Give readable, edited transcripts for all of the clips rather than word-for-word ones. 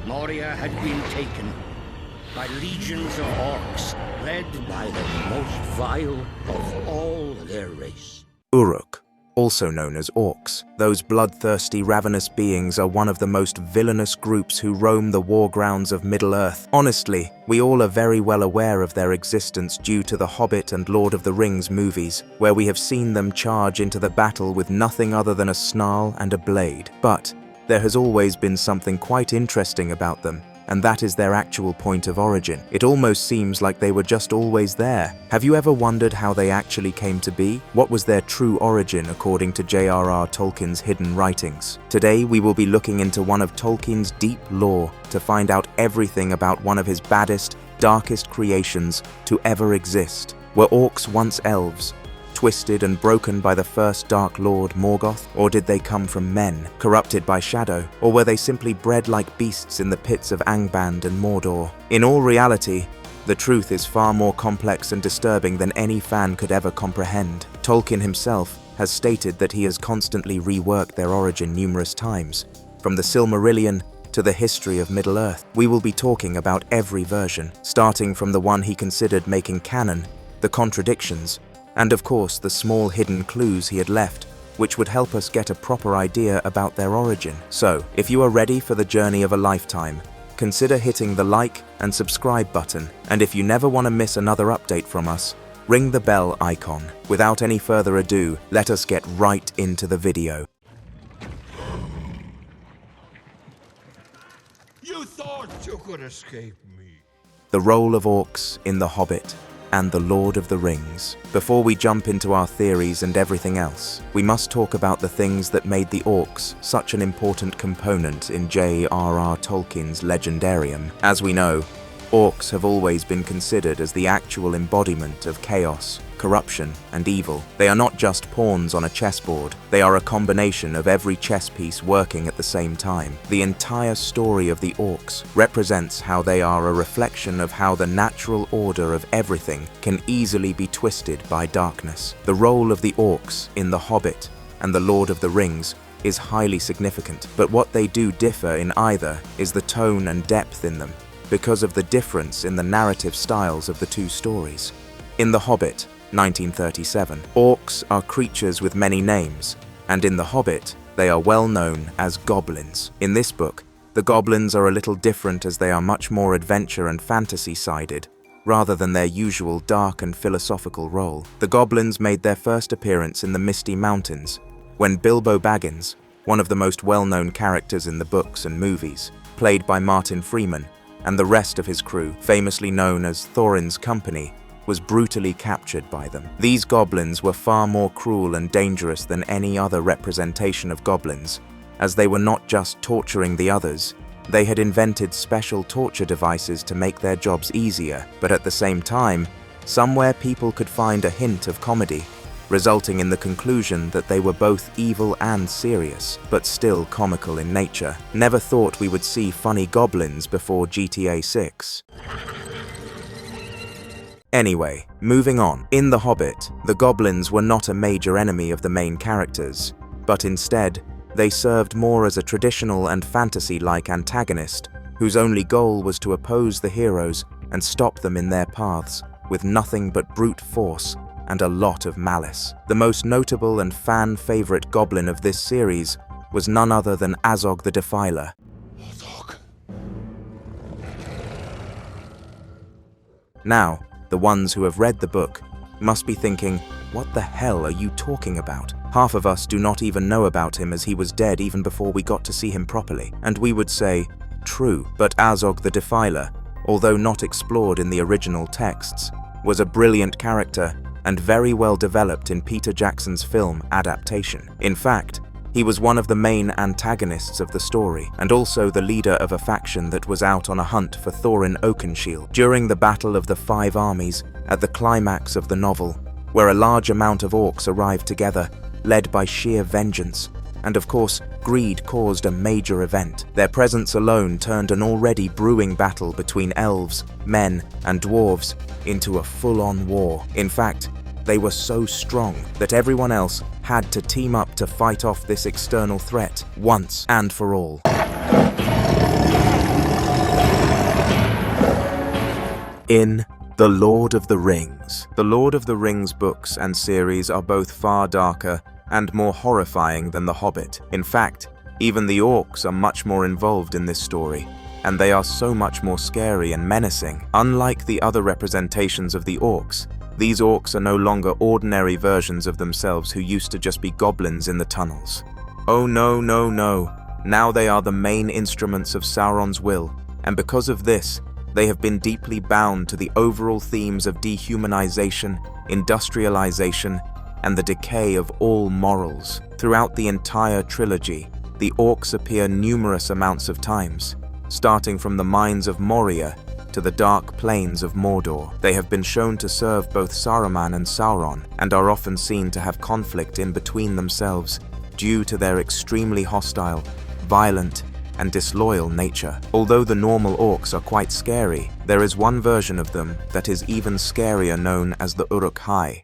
Moria had been taken by legions of orcs, led by the most vile of all their race. Uruk, also known as orcs. Those bloodthirsty, ravenous beings are one of the most villainous groups who roam the war grounds of Middle-earth. Honestly, we all are very well aware of their existence due to the Hobbit and Lord of the Rings movies, where we have seen them charge into the battle with nothing other than a snarl and a blade. But there has always been something quite interesting about them, and that is their actual point of origin. It almost seems like they were just always there. Have you ever wondered how they actually came to be? What was their true origin according to J.R.R. Tolkien's hidden writings? Today we will be looking into one of Tolkien's deep lore to find out everything about one of his baddest, darkest creations to ever exist. Were orcs once elves, twisted and broken by the first Dark Lord Morgoth? Or did they come from men, corrupted by shadow? Or were they simply bred like beasts in the pits of Angband and Mordor? In all reality, the truth is far more complex and disturbing than any fan could ever comprehend. Tolkien himself has stated that he has constantly reworked their origin numerous times, from the Silmarillion to the history of Middle-earth. We will be talking about every version, starting from the one he considered making canon, the contradictions, and of course the small hidden clues he had left, which would help us get a proper idea about their origin. So, if you are ready for the journey of a lifetime, consider hitting the like and subscribe button, and if you never want to miss another update from us, ring the bell icon. Without any further ado, let us get right into the video. You thought you could escape me. The Role of Orcs in The Hobbit and The Lord of the Rings. Before we jump into our theories and everything else, we must talk about the things that made the orcs such an important component in J.R.R. Tolkien's legendarium. As we know, orcs have always been considered as the actual embodiment of chaos, corruption, and evil. They are not just pawns on a chessboard, they are a combination of every chess piece working at the same time. The entire story of the orcs represents how they are a reflection of how the natural order of everything can easily be twisted by darkness. The role of the orcs in The Hobbit and The Lord of the Rings is highly significant, but what they do differ in either is the tone and depth in them, because of the difference in the narrative styles of the two stories. In The Hobbit, 1937, orcs are creatures with many names, and in The Hobbit, they are well known as goblins. In this book, the goblins are a little different as they are much more adventure and fantasy-sided, rather than their usual dark and philosophical role. The goblins made their first appearance in the Misty Mountains, when Bilbo Baggins, one of the most well-known characters in the books and movies, played by Martin Freeman, and the rest of his crew, famously known as Thorin's Company, was brutally captured by them. These goblins were far more cruel and dangerous than any other representation of goblins, as they were not just torturing the others, they had invented special torture devices to make their jobs easier, but at the same time, somewhere people could find a hint of comedy, resulting in the conclusion that they were both evil and serious, but still comical in nature. Never thought we would see funny goblins before GTA 6. Anyway, moving on. In The Hobbit, the goblins were not a major enemy of the main characters, but instead, they served more as a traditional and fantasy-like antagonist, whose only goal was to oppose the heroes and stop them in their paths, with nothing but brute force and a lot of malice. The most notable and fan-favorite goblin of this series was none other than Azog the Defiler. Now, the ones who have read the book must be thinking, what the hell are you talking about? Half of us do not even know about him as he was dead even before we got to see him properly. And we would say, true, but Azog the Defiler, although not explored in the original texts, was a brilliant character and very well developed in Peter Jackson's film adaptation. In fact, he was one of the main antagonists of the story, and also the leader of a faction that was out on a hunt for Thorin Oakenshield. During the Battle of the Five Armies, at the climax of the novel, where a large amount of orcs arrived together, led by sheer vengeance, and of course, greed caused a major event. Their presence alone turned an already brewing battle between elves, men, and dwarves into a full-on war. In fact, they were so strong that everyone else had to team up to fight off this external threat once and for all. in The Lord of the Rings. The Lord of the Rings books and series are both far darker and more horrifying than The Hobbit. In fact, even the orcs are much more involved in this story, and they are so much more scary and menacing. Unlike the other representations of the orcs, these orcs are no longer ordinary versions of themselves who used to just be goblins in the tunnels. Oh no, no, no. Now they are the main instruments of Sauron's will, and because of this, they have been deeply bound to the overall themes of dehumanization, industrialization, and the decay of all morals. Throughout the entire trilogy, the orcs appear numerous amounts of times, starting from the mines of Moria to the dark plains of Mordor. They have been shown to serve both Saruman and Sauron, and are often seen to have conflict in between themselves due to their extremely hostile, violent, and disloyal nature. Although the normal orcs are quite scary, there is one version of them that is even scarier, known as the Uruk-hai.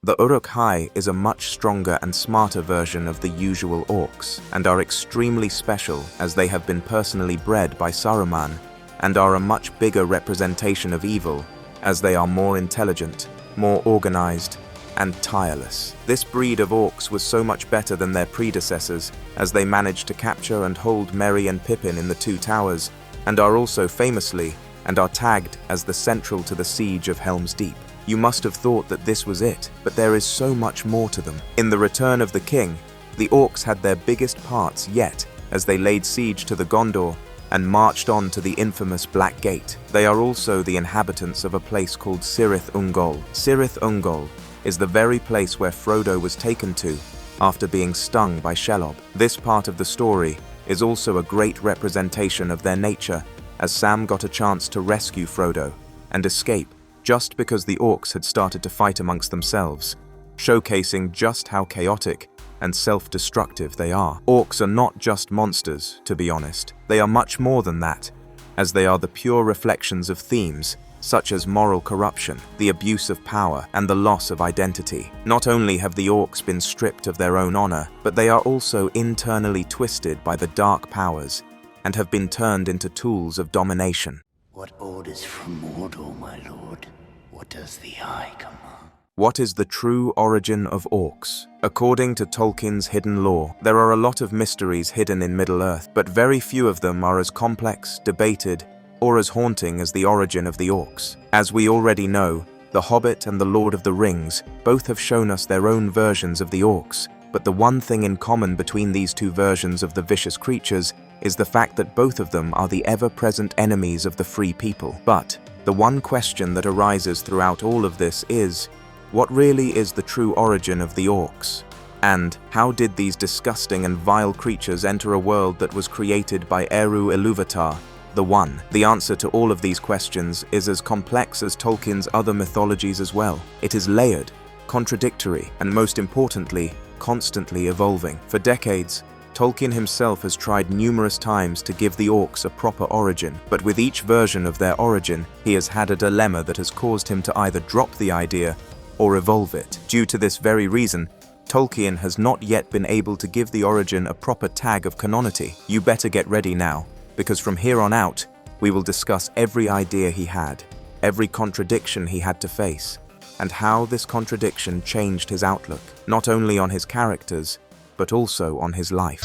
The Uruk-hai is a much stronger and smarter version of the usual orcs, and are extremely special as they have been personally bred by Saruman, and are a much bigger representation of evil, as they are more intelligent, more organized, and tireless. This breed of orcs was so much better than their predecessors, as they managed to capture and hold Merry and Pippin in the Two Towers, and are also famously, and are tagged as the central to the siege of Helm's Deep. You must have thought that this was it, but there is so much more to them. In The Return of the King, the orcs had their biggest parts yet, as they laid siege to the Gondor and marched on to the infamous Black Gate. They are also the inhabitants of a place called Cirith Ungol. Cirith Ungol is the very place where Frodo was taken to after being stung by Shelob. This part of the story is also a great representation of their nature, as Sam got a chance to rescue Frodo and escape just because the orcs had started to fight amongst themselves, showcasing just how chaotic and self-destructive they are. Orcs are not just monsters, to be honest. They are much more than that, as they are the pure reflections of themes such as moral corruption, the abuse of power, and the loss of identity. Not only have the orcs been stripped of their own honor, but they are also internally twisted by the dark powers and have been turned into tools of domination. What orders from Mordor, my lord? What does the Eye command? What is the true origin of orcs? According to Tolkien's hidden lore, there are a lot of mysteries hidden in Middle-earth, but very few of them are as complex, debated, or as haunting as the origin of the orcs. As we already know, The Hobbit and The Lord of the Rings both have shown us their own versions of the orcs, but the one thing in common between these two versions of the vicious creatures is the fact that both of them are the ever-present enemies of the free people. But the one question that arises throughout all of this is, what really is the true origin of the orcs? And how did these disgusting and vile creatures enter a world that was created by Eru Ilúvatar, the One? The answer to all of these questions is as complex as Tolkien's other mythologies as well. It is layered, contradictory, and most importantly, constantly evolving. For decades, Tolkien himself has tried numerous times to give the orcs a proper origin, but with each version of their origin, he has had a dilemma that has caused him to either drop the idea or evolve it. Due to this very reason, Tolkien has not yet been able to give the origin a proper tag of canonicity. You better get ready now, because from here on out, we will discuss every idea he had, every contradiction he had to face, and how this contradiction changed his outlook, not only on his characters, but also on his life.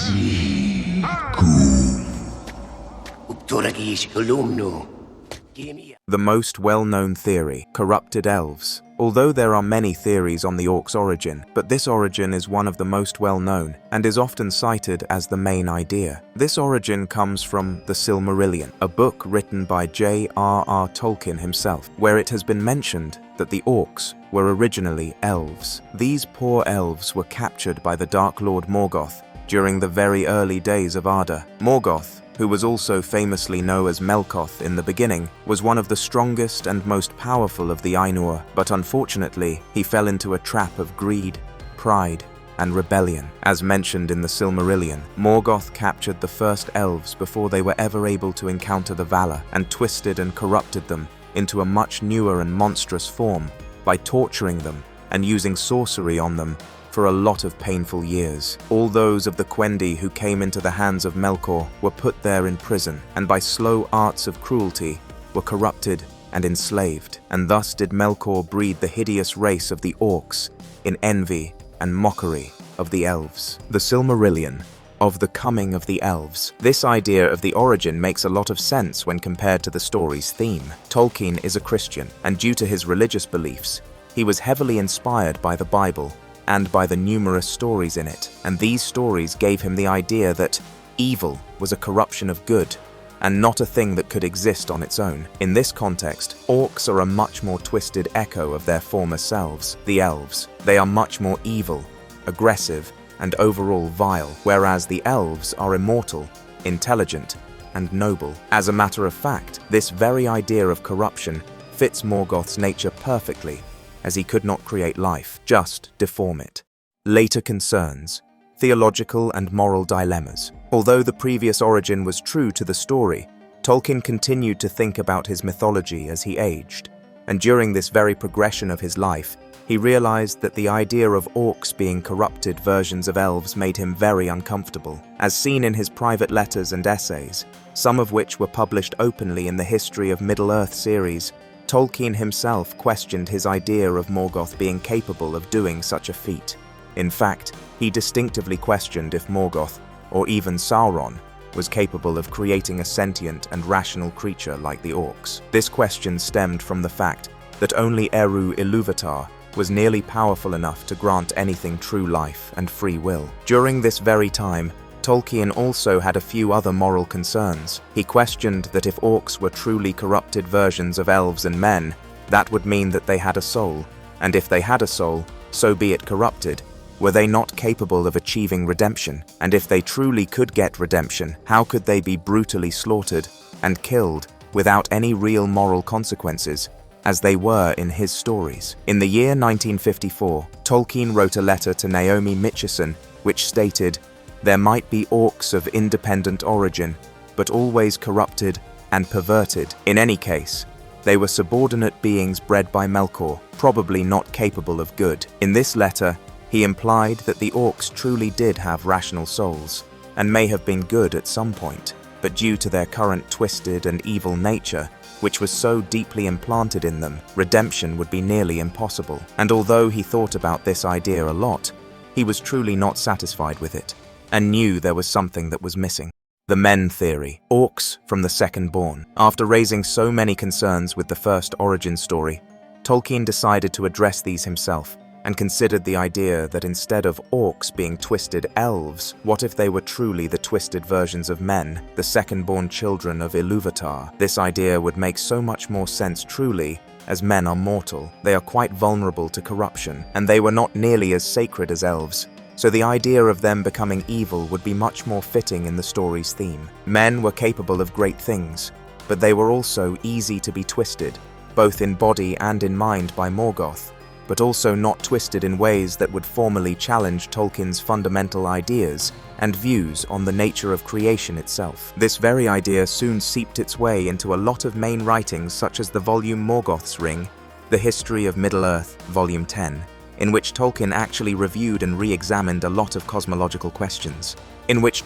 The most well-known theory, corrupted elves. Although there are many theories on the orcs' origin, but this origin is one of the most well-known and is often cited as the main idea. This origin comes from The Silmarillion, a book written by J.R.R. Tolkien himself, where it has been mentioned that the orcs were originally elves. These poor elves were captured by the Dark Lord Morgoth during the very early days of Arda. Morgoth, who was also famously known as Melkoth in the beginning, was one of the strongest and most powerful of the Ainur, but unfortunately, he fell into a trap of greed, pride, and rebellion. As mentioned in the Silmarillion, Morgoth captured the first elves before they were ever able to encounter the Valar, and twisted and corrupted them into a much newer and monstrous form by torturing them and using sorcery on them for a lot of painful years. All those of the Quendi who came into the hands of Melkor were put there in prison, and by slow arts of cruelty were corrupted and enslaved. And thus did Melkor breed the hideous race of the Orcs in envy and mockery of the Elves. The Silmarillion, of the coming of the Elves. This idea of the origin makes a lot of sense when compared to the story's theme. Tolkien is a Christian, and due to his religious beliefs, he was heavily inspired by the Bible and by the numerous stories in it, and these stories gave him the idea that evil was a corruption of good and not a thing that could exist on its own. In this context, orcs are a much more twisted echo of their former selves, the elves. They are much more evil, aggressive, and overall vile, whereas the elves are immortal, intelligent, and noble. As a matter of fact, this very idea of corruption fits Morgoth's nature perfectly, as he could not create life, just deform it. Later concerns, theological and moral dilemmas. Although the previous origin was true to the story, Tolkien continued to think about his mythology as he aged, and during this very progression of his life, he realized that the idea of orcs being corrupted versions of elves made him very uncomfortable, as seen in his private letters and essays, some of which were published openly in the History of Middle-earth series. Tolkien himself questioned his idea of Morgoth being capable of doing such a feat. In fact, he distinctively questioned if Morgoth, or even Sauron, was capable of creating a sentient and rational creature like the orcs. This question stemmed from the fact that only Eru Ilúvatar was nearly powerful enough to grant anything true life and free will. During this very time, Tolkien also had a few other moral concerns. He questioned that if orcs were truly corrupted versions of elves and men, that would mean that they had a soul, and if they had a soul, so be it corrupted, were they not capable of achieving redemption? And if they truly could get redemption, how could they be brutally slaughtered and killed without any real moral consequences, as they were in his stories? In the year 1954, Tolkien wrote a letter to Naomi Mitchison, which stated, "There might be orcs of independent origin, but always corrupted and perverted. In any case, they were subordinate beings bred by Melkor, probably not capable of good." In this letter, he implied that the orcs truly did have rational souls, and may have been good at some point, but due to their current twisted and evil nature, which was so deeply implanted in them, redemption would be nearly impossible. And although he thought about this idea a lot, he was truly not satisfied with it, and knew there was something that was missing. The men theory, orcs from the second born. After raising so many concerns with the first origin story, Tolkien decided to address these himself, and considered the idea that instead of orcs being twisted elves, what if they were truly the twisted versions of men, the second-born children of Ilúvatar? This idea would make so much more sense truly, as men are mortal, they are quite vulnerable to corruption, and they were not nearly as sacred as elves, so the idea of them becoming evil would be much more fitting in the story's theme. Men were capable of great things, but they were also easy to be twisted, both in body and in mind by Morgoth, but also not twisted in ways that would formally challenge Tolkien's fundamental ideas and views on the nature of creation itself. This very idea soon seeped its way into a lot of main writings such as the volume Morgoth's Ring, The History of Middle-earth, Volume 10, in which Tolkien actually reviewed and re-examined a lot of cosmological questions. In this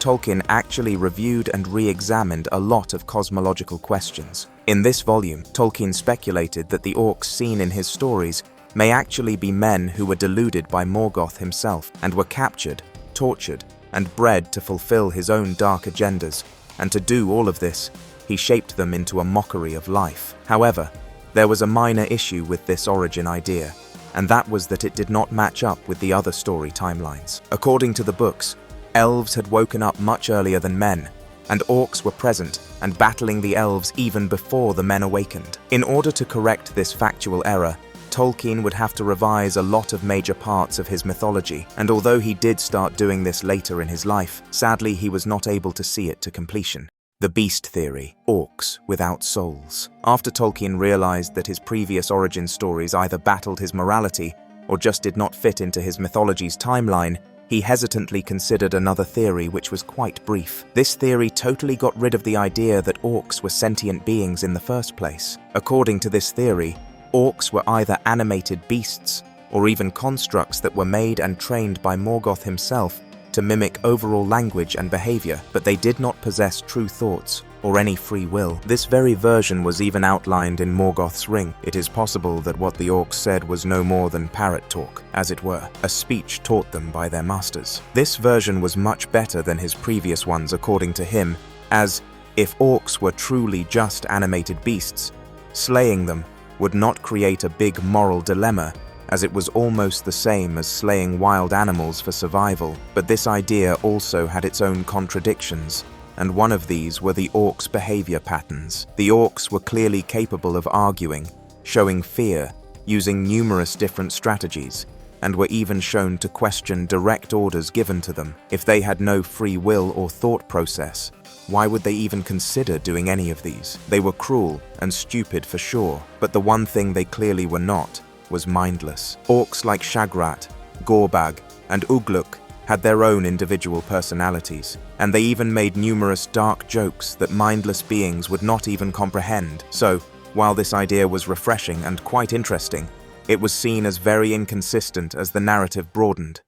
volume, Tolkien speculated that the orcs seen in his stories may actually be men who were deluded by Morgoth himself and were captured, tortured, and bred to fulfill his own dark agendas, and to do all of this, he shaped them into a mockery of life. However, there was a minor issue with this origin idea, and that was that it did not match up with the other story timelines. According to the books, elves had woken up much earlier than men, and orcs were present and battling the elves even before the men awakened. In order to correct this factual error, Tolkien would have to revise a lot of major parts of his mythology, and although he did start doing this later in his life, sadly he was not able to see it to completion. The beast theory, orcs without souls. After Tolkien realized that his previous origin stories either battled his morality or just did not fit into his mythology's timeline, he hesitantly considered another theory which was quite brief. This theory totally got rid of the idea that orcs were sentient beings in the first place. According to this theory, orcs were either animated beasts or even constructs that were made and trained by Morgoth himself to mimic overall language and behavior, but they did not possess true thoughts or any free will. This very version was even outlined in Morgoth's Ring. It is possible that what the orcs said was no more than parrot talk, as it were, a speech taught them by their masters. This version was much better than his previous ones according to him, as if orcs were truly just animated beasts, slaying them would not create a big moral dilemma, as it was almost the same as slaying wild animals for survival. But this idea also had its own contradictions, and one of these were the orcs' behavior patterns. The orcs were clearly capable of arguing, showing fear, using numerous different strategies, and were even shown to question direct orders given to them. If they had no free will or thought process, why would they even consider doing any of these? They were cruel and stupid for sure, but the one thing they clearly were not was mindless. Orcs like Shagrat, Gorbag, and Ugluk had their own individual personalities, and they even made numerous dark jokes that mindless beings would not even comprehend. So, while this idea was refreshing and quite interesting, it was seen as very inconsistent as the narrative broadened.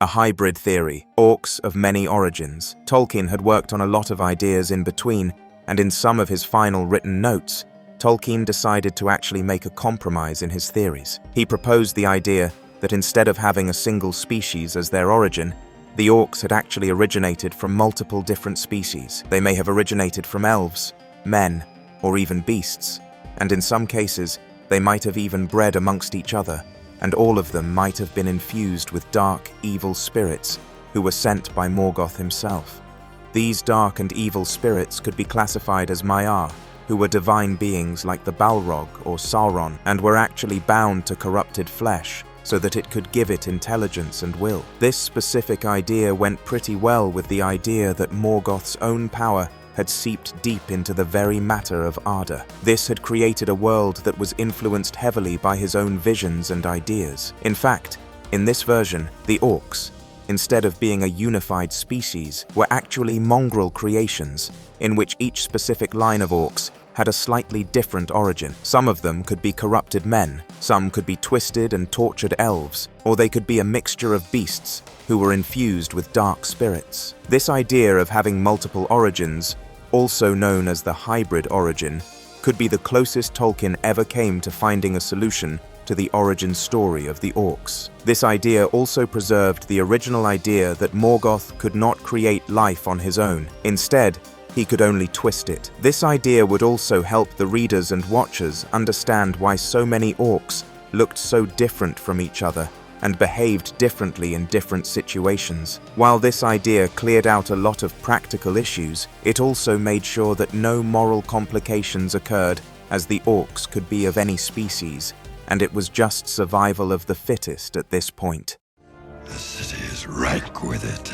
A hybrid theory, orcs of many origins. Tolkien had worked on a lot of ideas in between, and in some of his final written notes, Tolkien decided to actually make a compromise in his theories. He proposed the idea that instead of having a single species as their origin, the orcs had actually originated from multiple different species. They may have originated from elves, men, or even beasts, and in some cases, they might have even bred amongst each other, and all of them might have been infused with dark, evil spirits who were sent by Morgoth himself. These dark and evil spirits could be classified as Maiar, who were divine beings like the Balrog or Sauron, and were actually bound to corrupted flesh so that it could give it intelligence and will. This specific idea went pretty well with the idea that Morgoth's own power had seeped deep into the very matter of Arda. This had created a world that was influenced heavily by his own visions and ideas. In fact, in this version, the orcs, instead of being a unified species, were actually mongrel creations, in which each specific line of orcs had a slightly different origin. Some of them could be corrupted men, some could be twisted and tortured elves, or they could be a mixture of beasts who were infused with dark spirits. This idea of having multiple origins, also known as the hybrid origin, could be the closest Tolkien ever came to finding a solution to the origin story of the orcs. This idea also preserved the original idea that Morgoth could not create life on his own. Instead, he could only twist it. This idea would also help the readers and watchers understand why so many orcs looked so different from each other and behaved differently in different situations. While this idea cleared out a lot of practical issues, it also made sure that no moral complications occurred, as the orcs could be of any species, and it was just survival of the fittest at this point. The city is rank with it.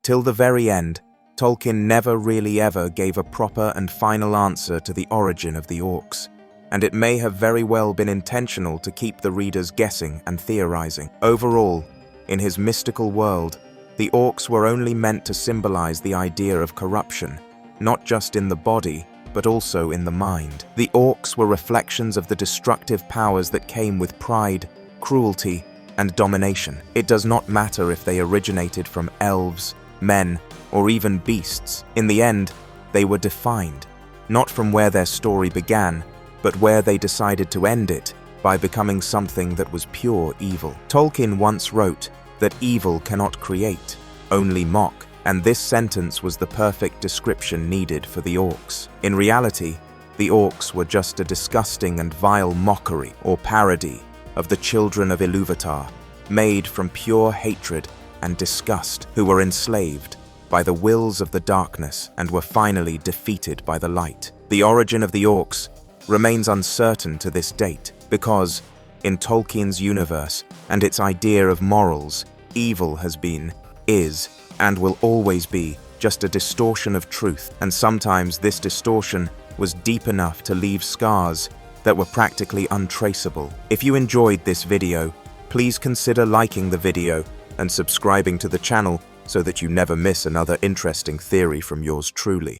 Till the very end, Tolkien never really ever gave a proper and final answer to the origin of the orcs, and it may have very well been intentional to keep the readers guessing and theorizing. Overall, in his mystical world, the orcs were only meant to symbolize the idea of corruption, not just in the body, but also in the mind. The orcs were reflections of the destructive powers that came with pride, cruelty, and domination. It does not matter if they originated from elves, men, or even beasts. In the end, they were defined, not from where their story began, but where they decided to end it by becoming something that was pure evil. Tolkien once wrote that evil cannot create, only mock, and this sentence was the perfect description needed for the orcs. In reality, the orcs were just a disgusting and vile mockery or parody of the children of Ilúvatar, made from pure hatred and disgust, who were enslaved by the wills of the darkness and were finally defeated by the light. The origin of the orcs remains uncertain to this date because, in Tolkien's universe and its idea of morals, evil has been, is, and will always be just a distortion of truth, and sometimes this distortion was deep enough to leave scars that were practically untraceable. If you enjoyed this video, please consider liking the video and subscribing to the channel so that you never miss another interesting theory from yours truly.